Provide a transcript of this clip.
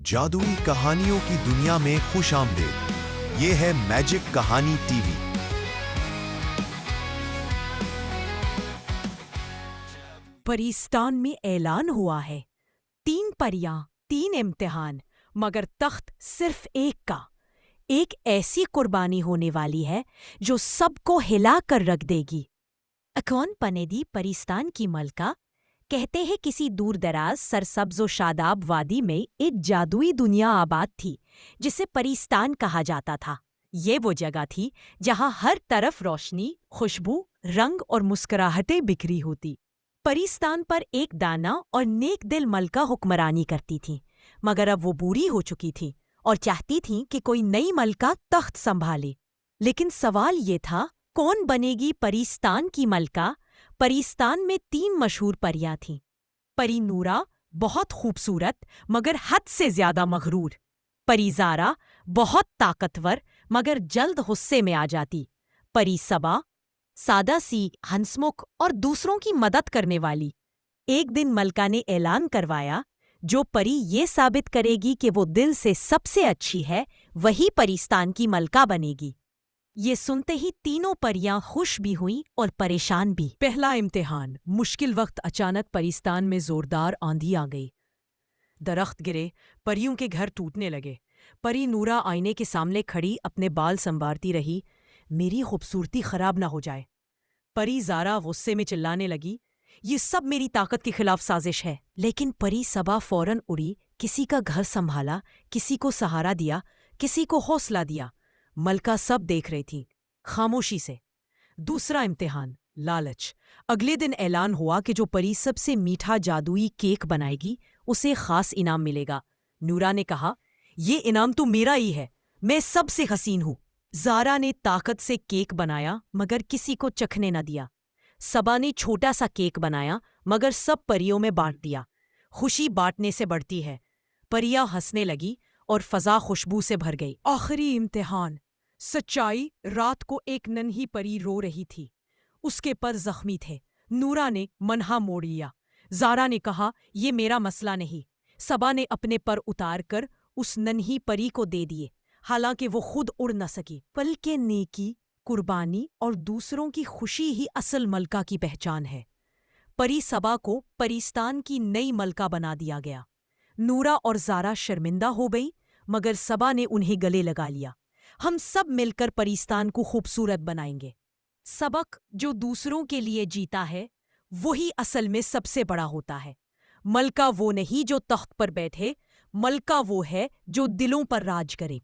جادوئی کہانیوں کی دنیا میں خوش آمدید۔ یہ ہے میجک کہانی ٹی وی۔ پریستان میں اعلان ہوا ہے، 3 پریاں، 3 امتحان، مگر تخت صرف ایک کا۔ ایک ایسی قربانی ہونے والی ہے جو سب کو ہلا کر رکھ دے گی۔ اکون پنیدی پریستان کی ملکہ کہتے ہیں کسی دور دراز سرسبز و شاداب وادی میں ایک جادوئی دنیا آباد تھی جسے پریستان کہا جاتا تھا۔ یہ وہ جگہ تھی جہاں ہر طرف روشنی، خوشبو، رنگ اور مسکراہٹیں بکھری ہوتی۔ پریستان پر ایک دانا اور نیک دل ملکہ حکمرانی کرتی تھی، مگر اب وہ بوڑھی ہو چکی تھی اور چاہتی تھی کہ کوئی نئی ملکہ تخت سنبھالے۔ لیکن سوال یہ تھا، کون بنے گی پریستان کی ملکہ؟ پریستان میں 3 مشہور پریاں تھیں۔ پری نورا بہت خوبصورت مگر حد سے زیادہ مغرور۔ پری زارا بہت طاقتور مگر جلد غصے میں آ جاتی۔ پری صبا سادہ سی، ہنسمکھ اور دوسروں کی مدد کرنے والی۔ ایک دن ملکہ نے اعلان کروایا، جو پری یہ ثابت کرے گی کہ وہ دل سے سب سے اچھی ہے، وہی پریستان کی ملکہ بنے گی۔ یہ سنتے ہی تینوں پریاں خوش بھی ہوئیں اور پریشان بھی۔ پہلا امتحان۔ مشکل وقت اچانک پریستان میں زوردار آندھی آ گئی۔ درخت گرے، پریوں کے گھر ٹوٹنے لگے۔ پری نورا آئینے کے سامنے کھڑی اپنے بال سنوارتی رہی، میری خوبصورتی خراب نہ ہو جائے۔ پری زارا غصے میں چلانے لگی، یہ سب میری طاقت کے خلاف سازش ہے۔ لیکن پری صبا فوراً اڑی، کسی کا گھر سنبھالا، کسی کو سہارا دیا، کسی کو حوصلہ دیا۔ ملکہ سب دیکھ رہی تھی، خاموشی سے۔ دوسرا امتحان، لالچ۔ اگلے دن اعلان ہوا کہ جو پری سب سے میٹھا جادوئی کیک بنائے گی اسے خاص انعام ملے گا۔ نورا نے کہا، یہ انعام تو میرا ہی ہے، میں سب سے حسین ہوں۔ زارا نے طاقت سے کیک بنایا مگر کسی کو چکھنے نہ دیا۔ صبا نے چھوٹا سا کیک بنایا مگر سب پریوں میں بانٹ دیا۔ خوشی بانٹنے سے بڑھتی ہے۔ پریاں ہنسنے لگی اور فضا خوشبو سے بھر گئی۔ آخری امتحان، سچائی۔ رات کو ایک ننھی پری رو رہی تھی، اس کے پر زخمی تھے۔ نورا نے منہا موڑ لیا۔ زارا نے کہا، یہ میرا مسئلہ نہیں۔ صبا نے اپنے پر اتار کر اس ننھی پری کو دے دیے، حالانکہ وہ خود اڑ نہ سکی۔ پل کے نیکی، قربانی اور دوسروں کی خوشی ہی اصل ملکہ کی پہچان ہے۔ پری صبا کو پریستان کی نئی ملکہ بنا دیا گیا۔ نورا اور زارا شرمندہ ہو گئی مگر صبا نے انہیں گلے لگا لیا۔ ہم سب مل کر پریستان کو خوبصورت بنائیں گے۔ سبق جو دوسروں کے لیے جیتا ہے وہی اصل میں سب سے بڑا ہوتا ہے۔ ملکہ وہ نہیں جو تخت پر بیٹھے، ملکہ وہ ہے جو دلوں پر راج کرے۔